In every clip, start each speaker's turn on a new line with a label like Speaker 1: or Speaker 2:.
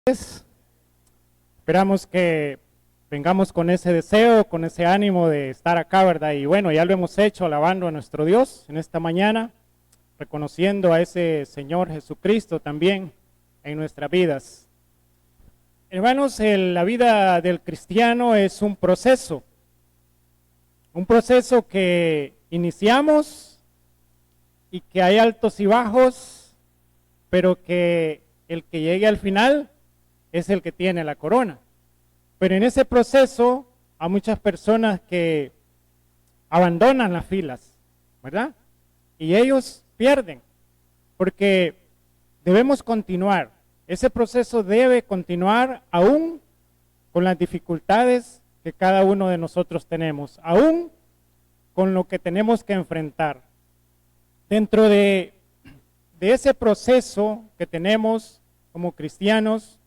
Speaker 1: Esperamos que vengamos con ese deseo, con ese ánimo de estar acá, ¿verdad? Y bueno, ya lo hemos hecho alabando a nuestro Dios en esta mañana, reconociendo a ese Señor Jesucristo también en nuestras vidas. Hermanos, la vida del cristiano es un proceso que iniciamos y que hay altos y bajos, pero que el que llegue al final es el que tiene la corona. Pero en ese proceso hay muchas personas que abandonan las filas, ¿verdad? Y ellos pierden, porque debemos continuar. Ese proceso debe continuar aún con las dificultades que cada uno de nosotros tenemos, aún con lo que tenemos que enfrentar. Dentro de ese proceso que tenemos como cristianos,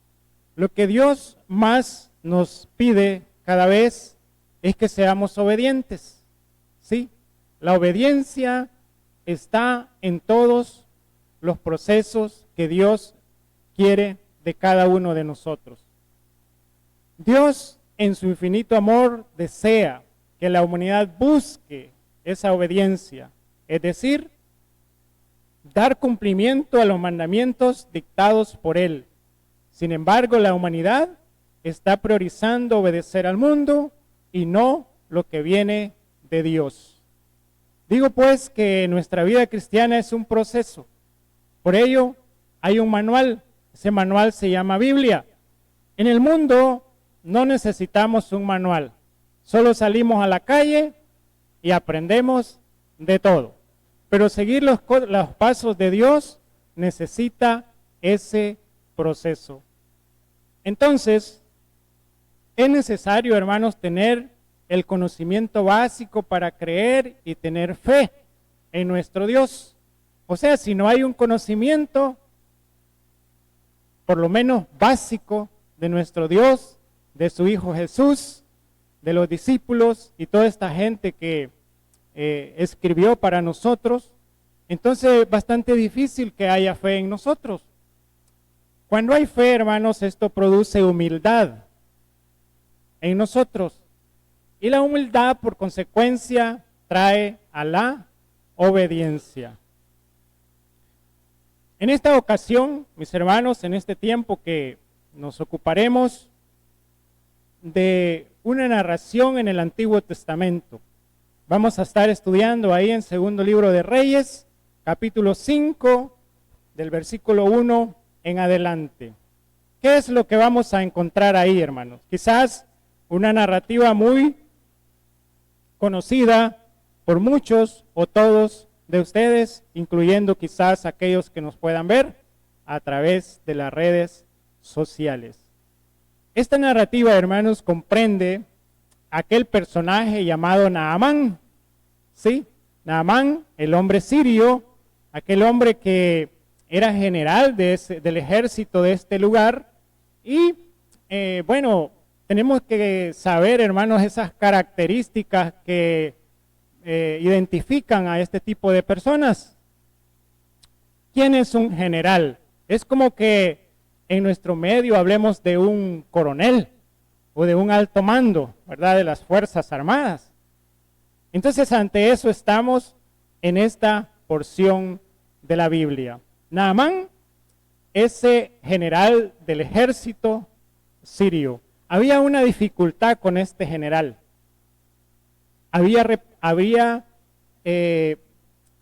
Speaker 1: lo que Dios más nos pide cada vez es que seamos obedientes, ¿sí? La obediencia está en todos los procesos que Dios quiere de cada uno de nosotros. Dios, en su infinito amor, desea que la humanidad busque esa obediencia, es decir, dar cumplimiento a los mandamientos dictados por Él. Sin embargo, la humanidad está priorizando obedecer al mundo y no lo que viene de Dios. Digo pues que nuestra vida cristiana es un proceso. Por ello, hay un manual. Ese manual se llama Biblia. En el mundo no necesitamos un manual. Solo salimos a la calle y aprendemos de todo. Pero seguir los pasos de Dios necesita ese proceso. Entonces, es necesario, hermanos, tener el conocimiento básico para creer y tener fe en nuestro Dios. O sea, si no hay un conocimiento, por lo menos básico, de nuestro Dios, de su Hijo Jesús, de los discípulos y toda esta gente que escribió para nosotros, entonces es bastante difícil que haya fe en nosotros. Cuando hay fe, hermanos, esto produce humildad en nosotros. Y la humildad, por consecuencia, trae a la obediencia. En esta ocasión, mis hermanos, en este tiempo que nos ocuparemos de una narración en el Antiguo Testamento. Vamos a estar estudiando ahí en Segundo Libro de Reyes, capítulo 5, del versículo 1 en adelante. ¿Qué es lo que vamos a encontrar ahí, hermanos? Quizás una narrativa muy conocida por muchos o todos de ustedes, incluyendo quizás aquellos que nos puedan ver a través de las redes sociales. Esta narrativa, hermanos, comprende aquel personaje llamado Naamán, ¿sí? Naamán, el hombre sirio, aquel hombre que era general del ejército de este lugar. Y bueno, tenemos que saber, hermanos, esas características que identifican a este tipo de personas. ¿Quién es un general? Es como que en nuestro medio hablemos de un coronel o de un alto mando, ¿verdad?, de las Fuerzas Armadas. Entonces, ante eso estamos en esta porción de la Biblia. Naamán, ese general del ejército sirio. Había una dificultad con este general.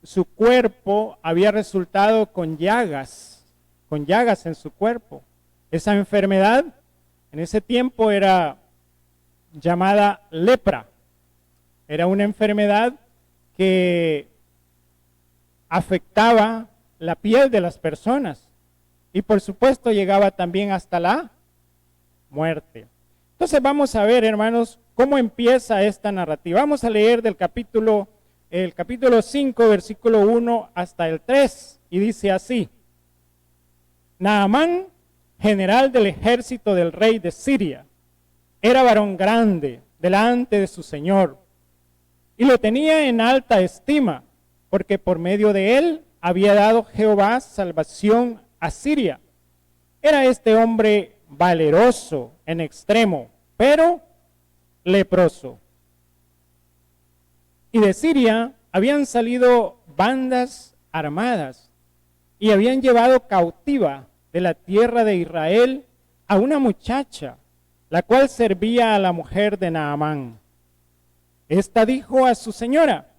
Speaker 1: Su cuerpo había resultado con llagas en su cuerpo. Esa enfermedad en ese tiempo era llamada lepra. Era una enfermedad que afectaba la piel de las personas y por supuesto llegaba también hasta la muerte. Entonces vamos a ver, hermanos, cómo empieza esta narrativa. Vamos a leer el capítulo 5, versículo 1 hasta el 3, y dice así: Naamán, general del ejército del rey de Siria, era varón grande delante de su señor, y lo tenía en alta estima, porque por medio de él había dado Jehová salvación a Siria. Era este hombre valeroso en extremo, pero leproso. Y de Siria habían salido bandas armadas y habían llevado cautiva de la tierra de Israel a una muchacha, la cual servía a la mujer de Naamán. Esta dijo a su señora: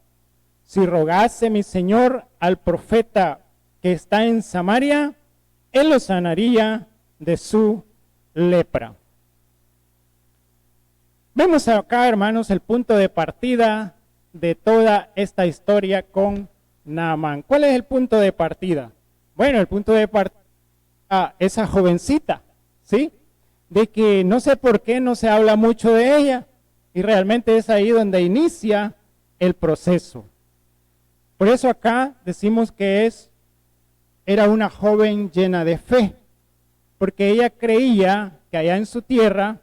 Speaker 1: si rogase mi señor al profeta que está en Samaria, él lo sanaría de su lepra. Vemos acá, hermanos, el punto de partida de toda esta historia con Naamán. ¿Cuál es el punto de partida? Bueno, el punto de partida a esa jovencita, ¿sí? De que no sé por qué no se habla mucho de ella, y realmente es ahí donde inicia el proceso. Por eso acá decimos que era una joven llena de fe, porque ella creía que allá en su tierra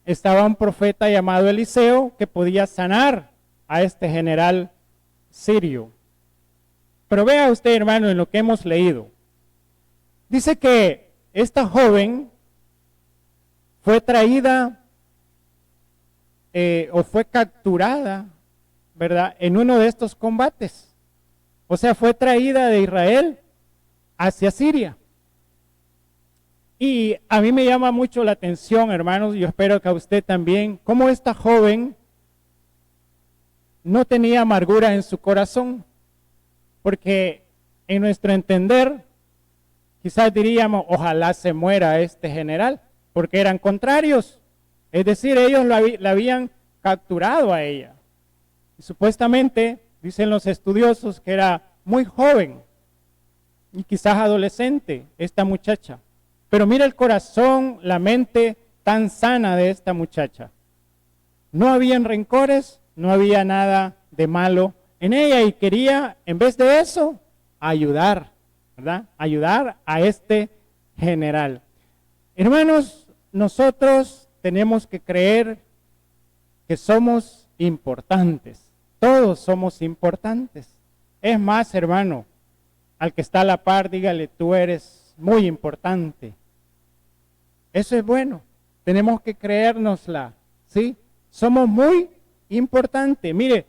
Speaker 1: estaba un profeta llamado Eliseo que podía sanar a este general sirio. Pero vea usted, hermano, en lo que hemos leído. Dice que esta joven fue traída o fue capturada, ¿verdad?, en uno de estos combates. O sea, fue traída de Israel hacia Siria. Y a mí me llama mucho la atención, hermanos, y yo espero que a usted también, cómo esta joven no tenía amargura en su corazón, porque en nuestro entender, quizás diríamos, ojalá se muera este general, porque eran contrarios, es decir, ellos la habían capturado a ella. Y supuestamente, dicen los estudiosos, que era muy joven, y quizás adolescente, esta muchacha. Pero mira el corazón, la mente tan sana de esta muchacha. No habían rencores, no había nada de malo en ella y quería, en vez de eso, ayudar, ¿verdad? Ayudar a este general. Hermanos, nosotros tenemos que creer que somos importantes. Todos somos importantes. Es más, hermano, al que está a la par, dígale, tú eres muy importante. Eso es bueno. Tenemos que creérnosla, ¿sí? Somos muy importantes. Mire,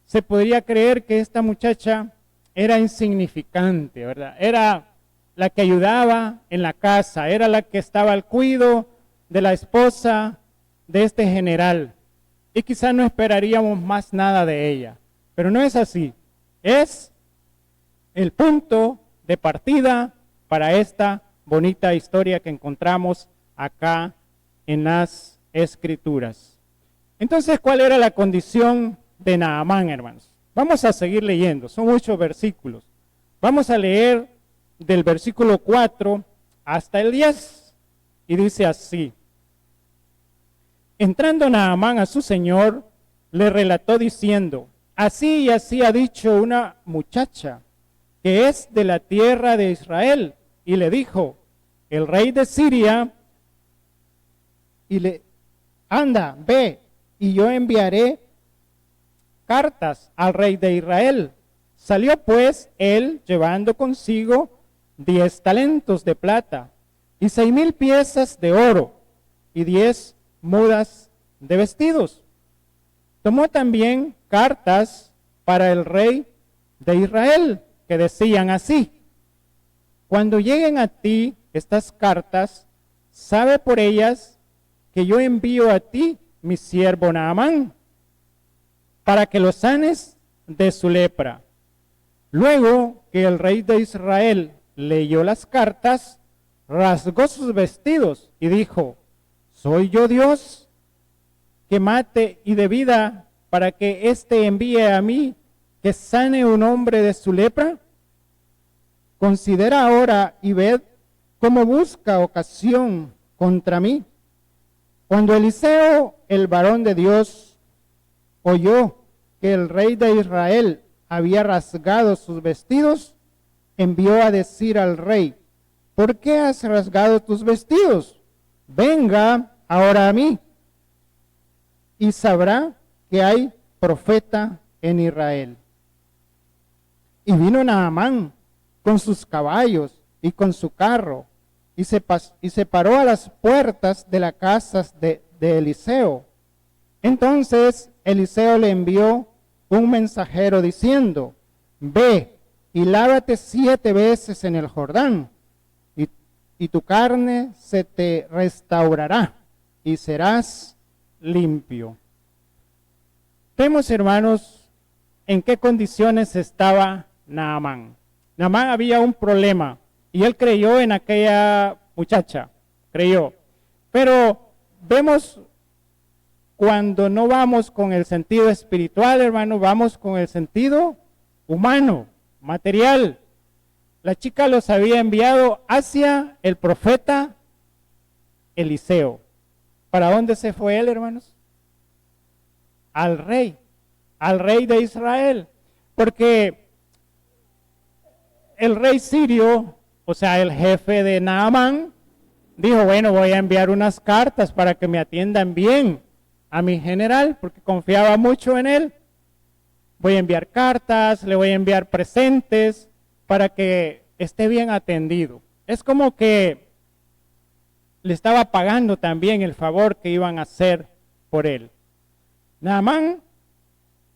Speaker 1: se podría creer que esta muchacha era insignificante, ¿verdad? Era la que ayudaba en la casa, era la que estaba al cuidado de la esposa de este general. Y quizás no esperaríamos más nada de ella. Pero no es así. Es el punto de partida para esta bonita historia que encontramos acá en las Escrituras. Entonces, ¿cuál era la condición de Naamán, hermanos? Vamos a seguir leyendo, son muchos versículos. Vamos a leer del versículo 4 hasta el 10, y dice así: entrando Naamán a su señor, le relató diciendo: así y así ha dicho una muchacha que es de la tierra de Israel. Y le dijo el rey de Siria, anda, ve, y yo enviaré cartas al rey de Israel. Salió pues él llevando consigo 10 talentos de plata y 6,000 piezas de oro y 10 mudas de vestidos. Tomó también cartas para el rey de Israel que decían así: cuando lleguen a ti estas cartas, sabe por ellas que yo envío a ti mi siervo Naamán, para que lo sanes de su lepra. Luego que el rey de Israel leyó las cartas, rasgó sus vestidos y dijo: ¿soy yo Dios que mate y de vida para que éste envíe a mí que sane un hombre de su lepra? Considera ahora y ved cómo busca ocasión contra mí. Cuando Eliseo, el varón de Dios, oyó que el rey de Israel había rasgado sus vestidos, envió a decir al rey: ¿por qué has rasgado tus vestidos? Venga ahora a mí, y sabrá que hay profeta en Israel. Y vino Naamán con sus caballos y con su carro, y se paró a las puertas de la casa de Eliseo. Entonces Eliseo le envió un mensajero diciendo, ve y lávate 7 veces en el Jordán, y tu carne se te restaurará y serás limpio. Vemos, hermanos, en qué condiciones estaba Naamán. Naamán había un problema y él creyó en aquella muchacha, creyó. Pero vemos cuando no vamos con el sentido espiritual, hermano, vamos con el sentido humano, material. La chica los había enviado hacia el profeta Eliseo. ¿Para dónde se fue él, hermanos? Al rey de Israel. Porque el rey sirio, o sea, el jefe de Naamán, dijo, bueno, voy a enviar unas cartas para que me atiendan bien a mi general, porque confiaba mucho en él. Voy a enviar cartas, le voy a enviar presentes para que esté bien atendido. Es como que le estaba pagando también el favor que iban a hacer por él. Naamán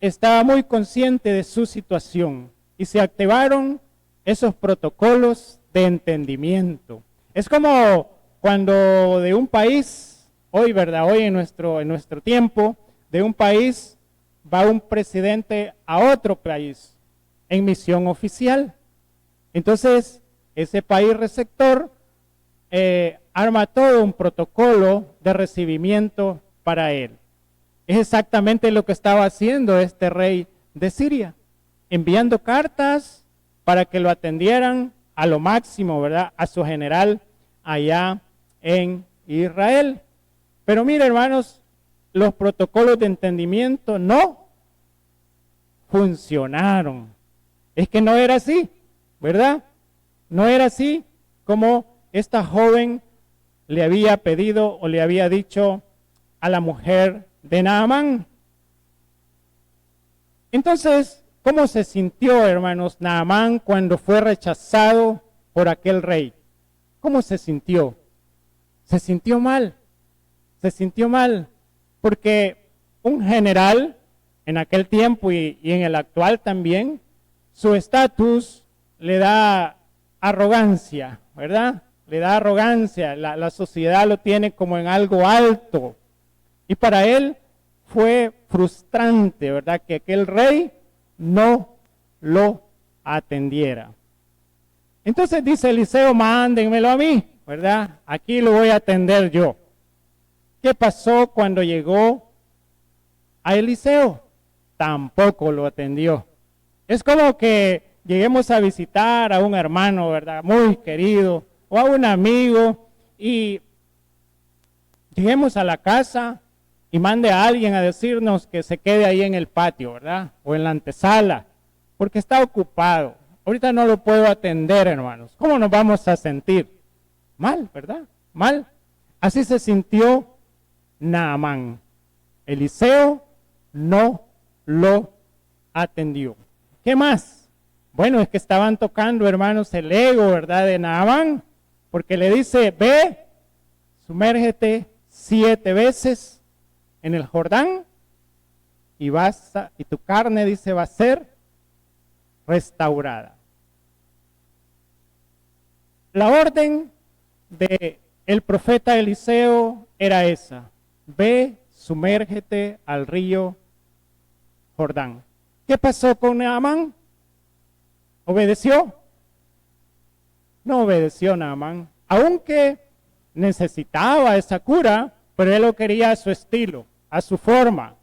Speaker 1: estaba muy consciente de su situación y se activaron esos protocolos de entendimiento. Es como cuando de un país, hoy, ¿verdad? Hoy en nuestro tiempo, de un país va un presidente a otro país en misión oficial. Entonces, ese país receptor arma todo un protocolo de recibimiento para él. Es exactamente lo que estaba haciendo este rey de Siria, enviando cartas para que lo atendieran a lo máximo, ¿verdad? A su general allá en Israel. Pero mire, hermanos, los protocolos de entendimiento no funcionaron. Es que no era así, ¿verdad? No era así como esta joven le había pedido o le había dicho a la mujer de Naamán. Entonces, ¿cómo se sintió, hermanos, Naamán cuando fue rechazado por aquel rey? ¿Cómo se sintió? Se sintió mal, porque un general en aquel tiempo y en el actual también, su estatus le da arrogancia, ¿verdad? Le da arrogancia, la sociedad lo tiene como en algo alto. Y para él fue frustrante, ¿verdad? Que aquel rey no lo atendiera. Entonces dice Eliseo, mándenmelo a mí, ¿verdad? Aquí lo voy a atender yo. ¿Qué pasó cuando llegó a Eliseo? Tampoco lo atendió. Es como que lleguemos a visitar a un hermano, ¿verdad? Muy querido, o a un amigo, y lleguemos a la casa y mande a alguien a decirnos que se quede ahí en el patio, ¿verdad? O en la antesala, porque está ocupado. Ahorita no lo puedo atender, hermanos. ¿Cómo nos vamos a sentir? Mal, ¿verdad? Mal. Así se sintió Naamán. Eliseo no lo atendió. ¿Qué más? Bueno, es que estaban tocando, hermanos, el ego, ¿verdad? De Naamán, porque le dice, ve, sumérgete 7 veces en el Jordán y tu carne, dice, va a ser restaurada. La orden del profeta Eliseo era esa: ve, sumérgete al río Jordán. ¿Qué pasó con Naamán? ¿Obedeció? No obedeció Naamán, aunque necesitaba esa cura, pero él lo quería a su estilo, a su forma,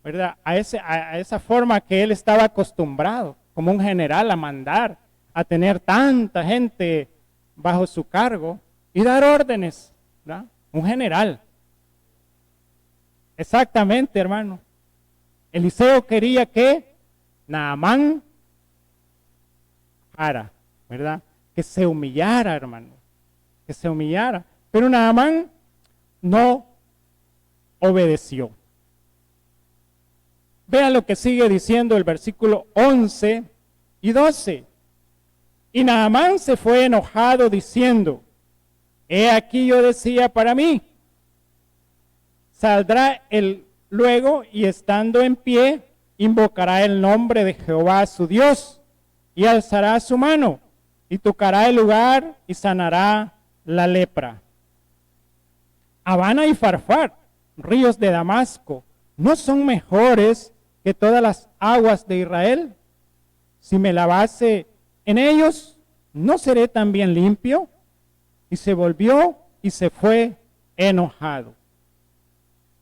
Speaker 1: ¿verdad? A esa forma que él estaba acostumbrado, como un general, a mandar, a tener tanta gente bajo su cargo y dar órdenes, ¿verdad? Un general. Exactamente, hermano. Eliseo quería que Naamán ¿verdad? Que se humillara, hermano, que se humillara. Pero Naamán no obedeció. Vean lo que sigue diciendo el versículo 11 y 12. Y Naamán se fue enojado diciendo, he aquí yo decía para mí, saldrá él luego y estando en pie, invocará el nombre de Jehová su Dios y alzará su mano y tocará el lugar y sanará la lepra. Habana y Farfar, ríos de Damasco, ¿no son mejores que todas las aguas de Israel? Si me lavase en ellos, ¿no seré también limpio? Y se volvió y se fue enojado.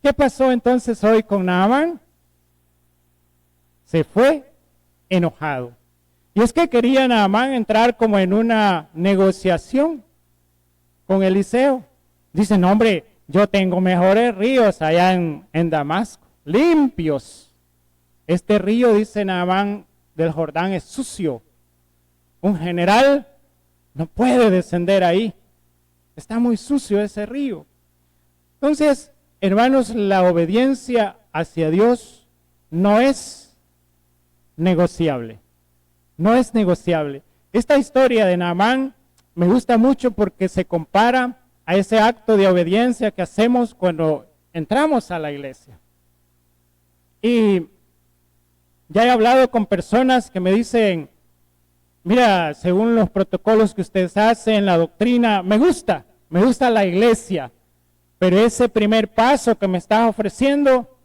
Speaker 1: ¿Qué pasó entonces hoy con Naamán? Se fue enojado. Y es que quería Naamán entrar como en una negociación con Eliseo. Dice, no hombre, yo tengo mejores ríos allá en Damasco, limpios. Este río, dice Naamán, del Jordán es sucio. Un general no puede descender ahí. Está muy sucio ese río. Entonces, hermanos, la obediencia hacia Dios no es negociable. No es negociable. Esta historia de Naamán me gusta mucho porque se compara a ese acto de obediencia que hacemos cuando entramos a la iglesia. Y ya he hablado con personas que me dicen, mira, según los protocolos que ustedes hacen, la doctrina, me gusta la iglesia, pero ese primer paso que me estás ofreciendo,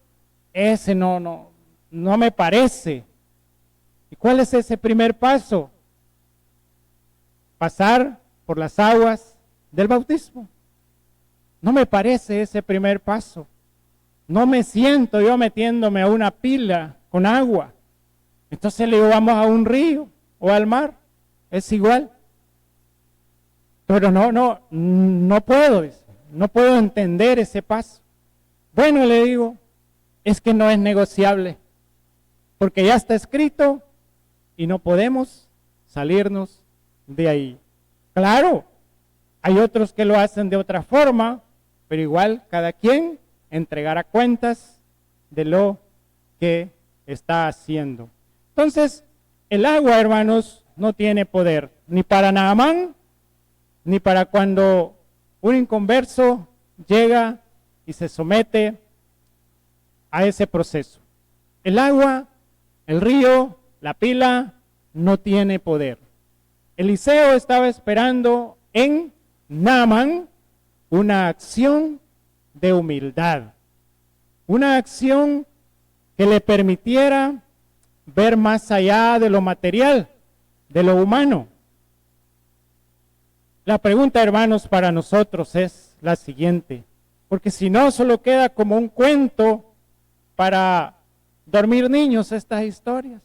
Speaker 1: ese no me parece. ¿Y cuál es ese primer paso? Pasar por las aguas del bautismo. No me parece ese primer paso. No me siento yo metiéndome a una pila con agua. Entonces le digo, vamos a un río o al mar. Es igual. Pero no puedo. No puedo entender ese paso. Bueno, le digo, es que no es negociable. Porque ya está escrito y no podemos salirnos de ahí. Claro, hay otros que lo hacen de otra forma, pero igual cada quien entregará cuentas de lo que está haciendo. Entonces, el agua, hermanos, no tiene poder, ni para Naamán, ni para cuando un inconverso llega y se somete a ese proceso. El agua, el río, la pila, no tiene poder. Eliseo estaba esperando en Naamán una acción de humildad, una acción que le permitiera ver más allá de lo material, de lo humano. La pregunta, hermanos, para nosotros es la siguiente, porque si no, solo queda como un cuento para dormir niños estas historias,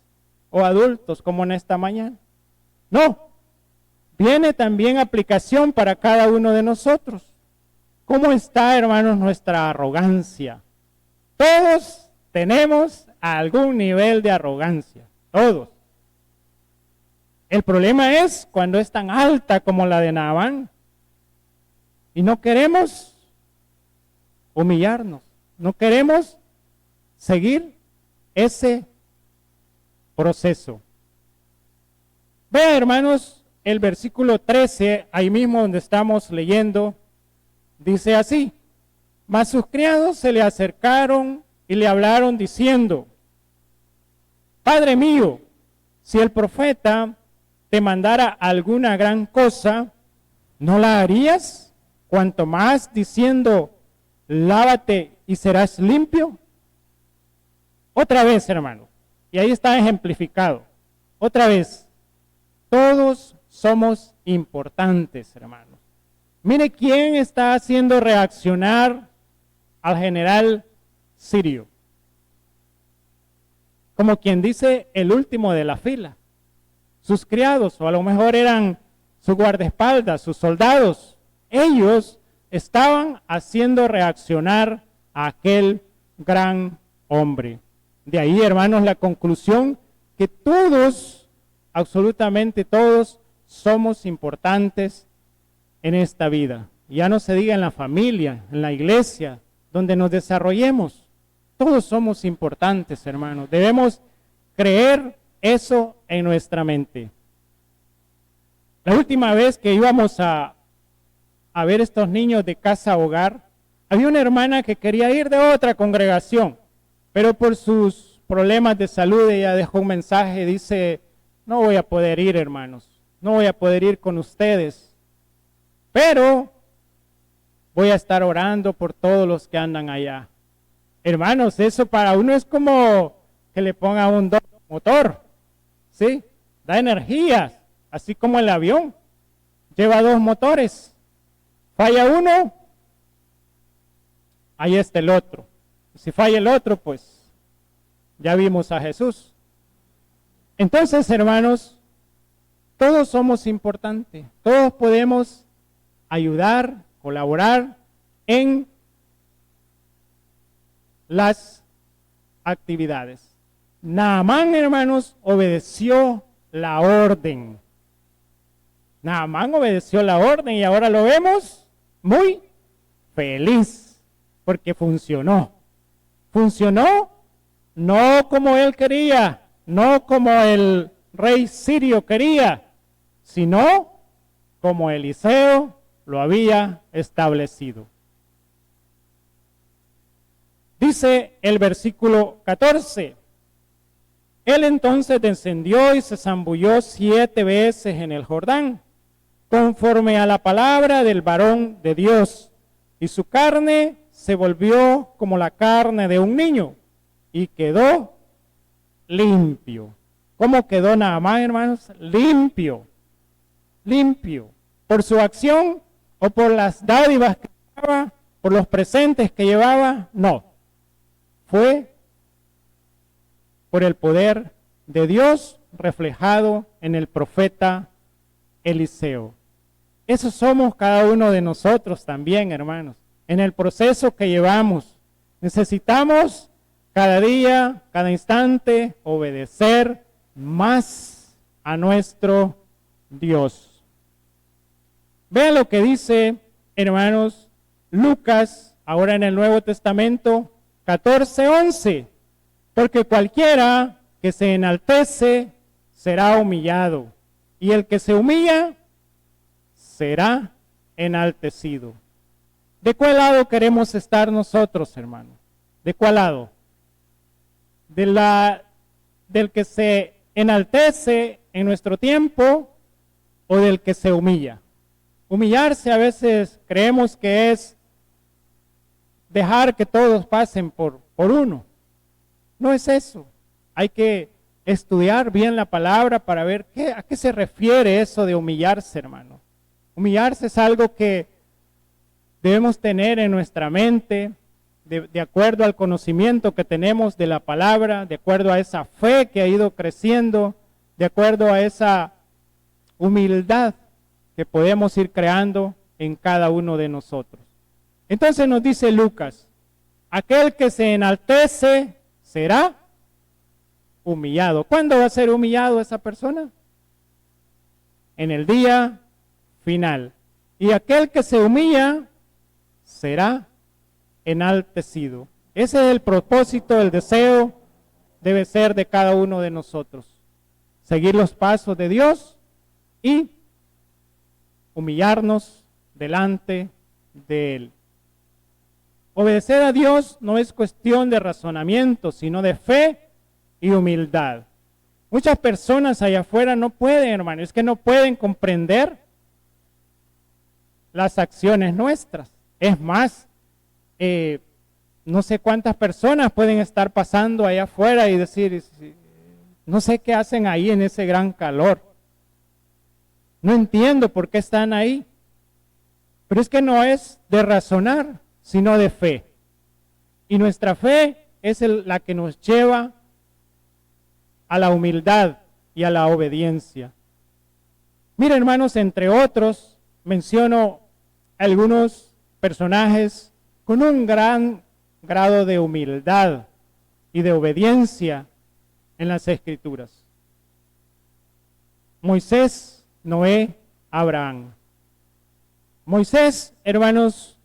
Speaker 1: o adultos como en esta mañana. No, viene también aplicación para cada uno de nosotros. ¿Cómo está, hermanos, nuestra arrogancia? Todos tenemos algún nivel de arrogancia, todos. El problema es cuando es tan alta como la de Naamán y no queremos humillarnos, no queremos seguir ese proceso. Vean, hermanos, el versículo 13, ahí mismo donde estamos leyendo, dice así: mas sus criados se le acercaron y le hablaron diciendo: Padre mío, si el profeta te mandara alguna gran cosa, ¿no la harías? Cuanto más diciendo, lávate y serás limpio. Otra vez, hermano, y ahí está ejemplificado. Otra vez, todos somos importantes, hermanos. Mire quién está haciendo reaccionar al general sirio. Como quien dice, el último de la fila. Sus criados, o a lo mejor eran su guardaespaldas, sus soldados, ellos estaban haciendo reaccionar a aquel gran hombre. De ahí, hermanos, la conclusión que todos, absolutamente todos, somos importantes en esta vida. Ya no se diga en la familia, en la iglesia, donde nos desarrollemos. Todos somos importantes, hermanos. Debemos creer eso en nuestra mente. La última vez que íbamos a a ver estos niños de casa a hogar. Había una hermana que quería ir de otra congregación, pero por sus problemas de salud ella dejó un mensaje, dice, no voy a poder ir, hermanos, no voy a poder ir con ustedes, pero voy a estar orando por todos los que andan allá. Hermanos, eso para uno es como que le ponga un motor, ¿sí? Da energías, así como el avión, lleva 2 motores. Falla uno, ahí está el otro. Si falla el otro, pues ya vimos a Jesús. Entonces, hermanos, todos somos importantes, todos podemos ayudar, colaborar en las actividades. Naamán, hermanos, obedeció la orden. Naamán obedeció la orden y ahora lo vemos muy feliz porque funcionó. Funcionó no como él quería, no como el rey sirio quería, sino como Eliseo lo había establecido. Dice el versículo 14, él entonces descendió y se zambulló 7 veces en el Jordán, conforme a la palabra del varón de Dios, y su carne se volvió como la carne de un niño, y quedó limpio. ¿Cómo quedó Naamán, hermanos? Limpio, limpio. ¿Por su acción o por las dádivas que llevaba, por los presentes que llevaba? No. Fue por el poder de Dios reflejado en el profeta Eliseo. Eso somos cada uno de nosotros también, hermanos. En el proceso que llevamos, necesitamos cada día, cada instante, obedecer más a nuestro Dios. Vean lo que dice, hermanos, Lucas, ahora en el Nuevo Testamento, 14:11. Porque cualquiera que se enaltece será humillado, y el que se humilla será enaltecido. ¿De cuál lado queremos estar nosotros, hermanos? ¿De cuál lado? ¿Del que se enaltece en nuestro tiempo o del que se humilla? Humillarse a veces creemos que es dejar que todos pasen por uno. No es eso. Hay que estudiar bien la palabra para ver a qué se refiere eso de humillarse, hermano. Humillarse es algo que debemos tener en nuestra mente, de acuerdo al conocimiento que tenemos de la palabra, de acuerdo a esa fe que ha ido creciendo, de acuerdo a esa humildad que podemos ir creando en cada uno de nosotros. Entonces nos dice Lucas, aquel que se enaltece será humillado. ¿Cuándo va a ser humillado esa persona? En el día final. Y aquel que se humilla será enaltecido. Ese es el propósito, el deseo debe ser de cada uno de nosotros. Seguir los pasos de Dios y humillarnos delante de Él. Obedecer a Dios no es cuestión de razonamiento, sino de fe y humildad. Muchas personas allá afuera no pueden, hermano, es que no pueden comprender las acciones nuestras. Es más, no sé cuántas personas pueden estar pasando allá afuera y decir, no sé qué hacen ahí en ese gran calor. No entiendo por qué están ahí. Pero es que no es de razonar, sino de fe. Y nuestra fe es la que nos lleva a la humildad y a la obediencia. Mira, hermanos, entre otros, menciono algunos personajes con un gran grado de humildad y de obediencia en las Escrituras. Moisés, Noé, Abraham. Moisés, hermanos,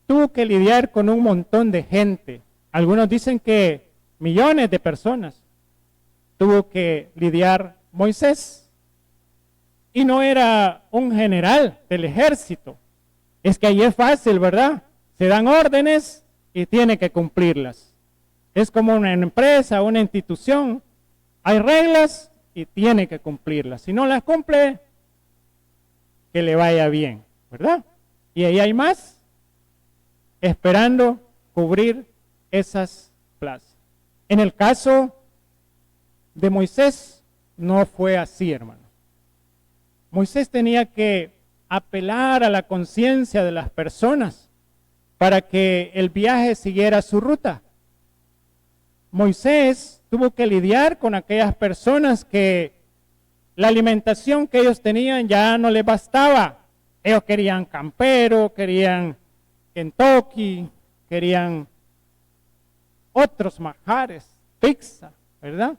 Speaker 1: tuvo que lidiar con un montón de gente. Algunos dicen que millones de personas tuvo que lidiar Moisés. Y no era un general del ejército, Es que ahí es fácil, ¿verdad? Se dan órdenes y tiene que cumplirlas. Es como una empresa, una institución. Hay reglas y tiene que cumplirlas. Si no las cumple, que le vaya bien, ¿verdad? Y ahí hay más, esperando cubrir esas plazas. En el caso de Moisés, no fue así, hermano. Moisés tenía que apelar a la conciencia de las personas para que el viaje siguiera su ruta. Moisés tuvo que lidiar con aquellas personas que la alimentación que ellos tenían ya no les bastaba. Ellos querían campero, querían Kentucky, querían otros manjares, pizza, ¿verdad?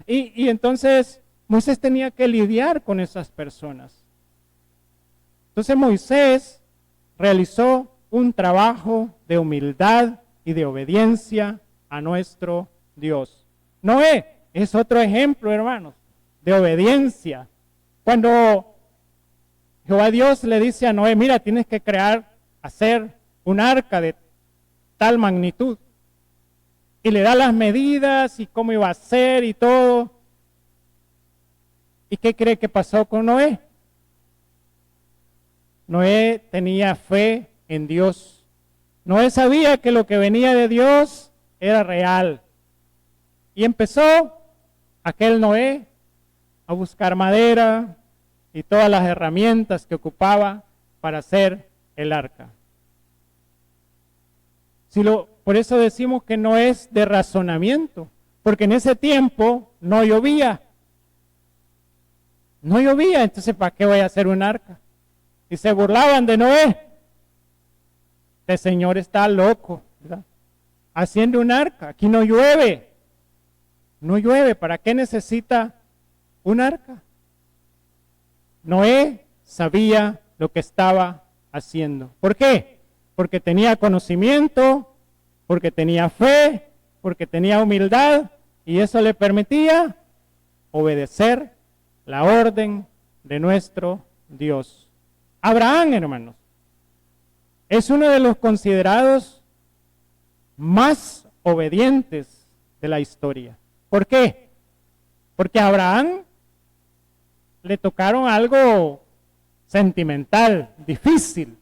Speaker 1: Y entonces Moisés tenía que lidiar con esas personas. Entonces Moisés realizó un trabajo de humildad y de obediencia a nuestro Dios. Noé es otro ejemplo, hermanos, de obediencia. Cuando Jehová Dios le dice a Noé, mira, tienes que hacer un arca de tal magnitud. Y le da las medidas y cómo iba a ser y todo. ¿Y qué cree que pasó con Noé? Noé tenía fe en Dios. Noé sabía que lo que venía de Dios era real. Y empezó aquel Noé a buscar madera y todas las herramientas que ocupaba para hacer el arca. Por eso decimos que no es de razonamiento, porque en ese tiempo no llovía. No llovía, entonces ¿para qué voy a hacer un arca? Y se burlaban de Noé. Este señor está loco, ¿verdad? Haciendo un arca, aquí no llueve. No llueve, ¿para qué necesita un arca? Noé sabía lo que estaba haciendo. ¿Por qué? Porque tenía conocimiento, porque tenía fe, porque tenía humildad, y eso le permitía obedecer la orden de nuestro Dios. Abraham, hermanos, es uno de los considerados más obedientes de la historia. ¿Por qué? Porque a Abraham le tocaron algo sentimental, difícil.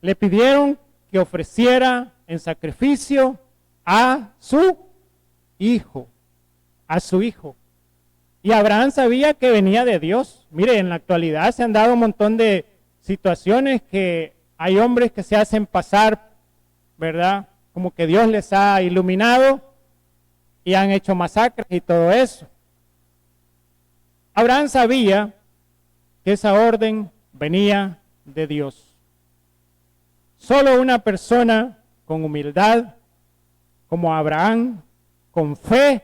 Speaker 1: Le pidieron que ofreciera en sacrificio a su hijo, Y Abraham sabía que venía de Dios. Mire, en la actualidad se han dado un montón de situaciones que hay hombres que se hacen pasar, ¿verdad? Como que Dios les ha iluminado y han hecho masacres y todo eso. Abraham sabía que esa orden venía de Dios. Solo una persona con humildad, como Abraham, con fe,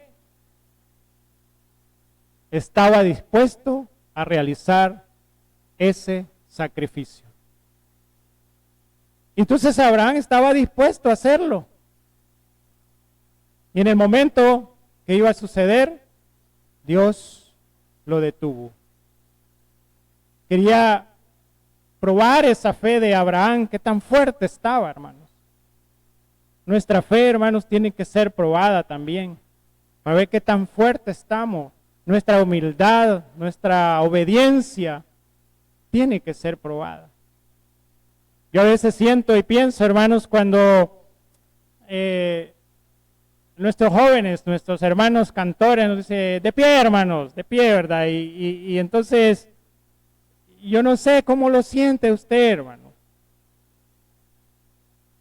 Speaker 1: estaba dispuesto a realizar ese sacrificio. Entonces Abraham estaba dispuesto a hacerlo. Y en el momento que iba a suceder, Dios lo detuvo. Quería probar esa fe de Abraham, que tan fuerte estaba, hermanos. Nuestra fe, hermanos, tiene que ser probada también, para ver qué tan fuerte estamos. Nuestra humildad, nuestra obediencia, tiene que ser probada. Yo a veces siento y pienso, hermanos, cuando nuestros jóvenes, nuestros hermanos cantores nos dicen, de pie, hermanos, de pie, ¿verdad? Y entonces, yo no sé cómo lo siente usted, hermano.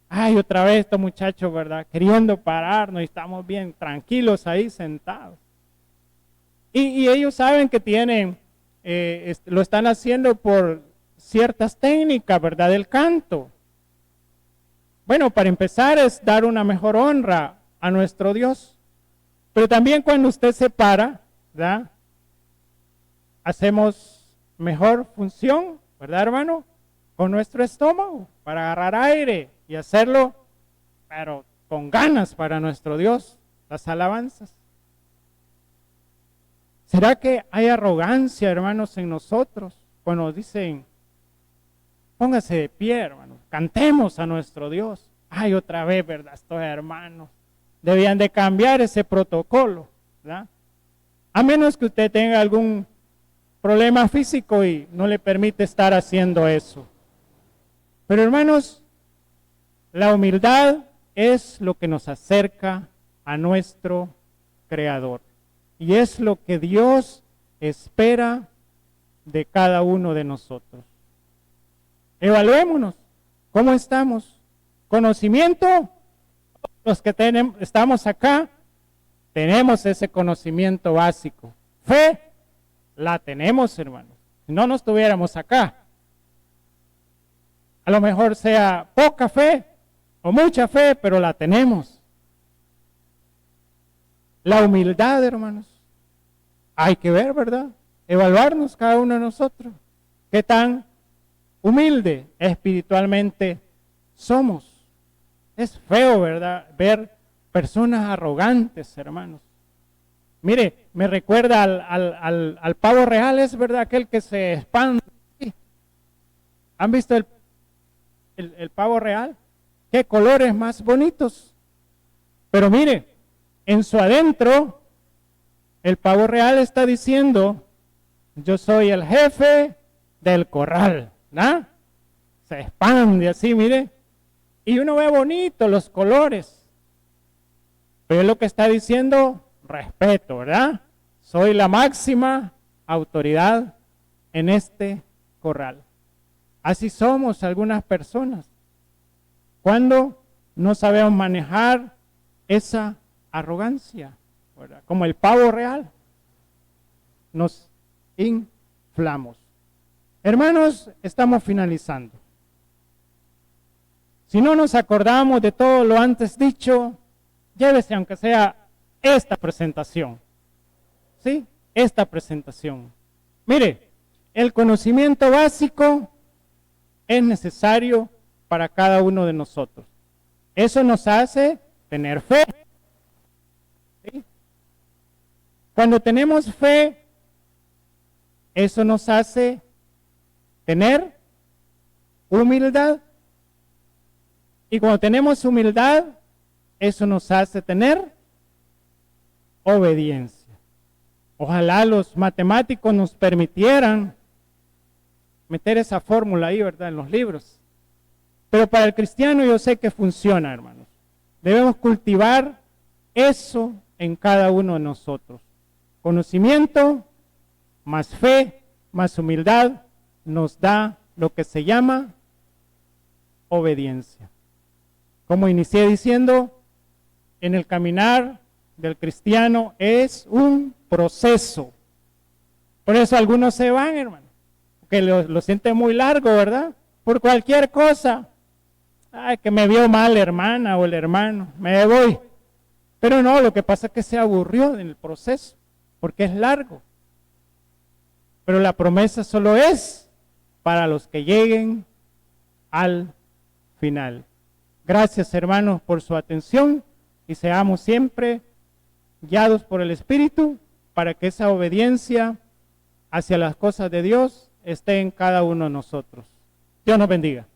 Speaker 1: Ay, otra vez estos muchachos, ¿verdad? Queriendo pararnos y estamos bien tranquilos ahí sentados. Y ellos saben que tienen, lo están haciendo por ciertas técnicas, ¿verdad? Del canto. Bueno, para empezar es dar una mejor honra a nuestro Dios. Pero también cuando usted se para, ¿verdad? Hacemos mejor función, ¿verdad, hermano? Con nuestro estómago, para agarrar aire y hacerlo, pero con ganas para nuestro Dios, las alabanzas. ¿Será que hay arrogancia, hermanos, en nosotros cuando dicen, Póngase de pie, hermanos. Cantemos a nuestro Dios. Ay, otra vez, ¿verdad? Estos hermanos debían de cambiar ese protocolo, ¿verdad? A menos que usted tenga algún problema físico y no le permite estar haciendo eso. Pero hermanos, la humildad es lo que nos acerca a nuestro Creador. Y es lo que Dios espera de cada uno de nosotros. Evaluémonos. ¿Cómo estamos? ¿Conocimiento? Los que estamos acá, tenemos ese conocimiento básico. Fe, la tenemos, hermanos. Si no, no estuviéramos acá. A lo mejor sea poca fe o mucha fe, pero la tenemos. La humildad, hermanos. Hay que ver, ¿verdad? Evaluarnos cada uno de nosotros. ¿Qué tan humilde espiritualmente somos? Es feo, ¿verdad? Ver personas arrogantes, hermanos. Mire, me recuerda al pavo real, es verdad, aquel que se expande. ¿Han visto el pavo real? Qué colores más bonitos. Pero mire, en su adentro, el pavo real está diciendo, yo soy el jefe del corral, ¿no? Se expande así, mire. Y uno ve bonito los colores. Pero es lo que está diciendo, respeto, ¿verdad? Soy la máxima autoridad en este corral. Así somos algunas personas. Cuando no sabemos manejar esa arrogancia, ¿verdad? Como el pavo real, nos inflamos. Hermanos, estamos finalizando. Si no nos acordamos de todo lo antes dicho, llévese aunque sea esta presentación. ¿Sí? Esta presentación. Mire, el conocimiento básico es necesario para cada uno de nosotros. Eso nos hace tener fe. ¿Sí? Cuando tenemos fe, eso nos hace tener humildad. Y cuando tenemos humildad, eso nos hace tener obediencia. Ojalá los matemáticos nos permitieran meter esa fórmula ahí, ¿verdad?, en los libros. Pero para el cristiano yo sé que funciona, hermanos. Debemos cultivar eso en cada uno de nosotros. Conocimiento, más fe, más humildad, nos da lo que se llama obediencia. Como inicié diciendo, en el caminar del cristiano es un proceso. Por eso algunos se van, hermano, porque lo sienten muy largo, ¿verdad? Por cualquier cosa. Ay, que me vio mal la hermana o el hermano, me voy. Pero no, lo que pasa es que se aburrió en el proceso, porque es largo. Pero la promesa solo es para los que lleguen al final. Gracias, hermanos, por su atención y seamos siempre guiados por el Espíritu para que esa obediencia hacia las cosas de Dios esté en cada uno de nosotros. Dios nos bendiga.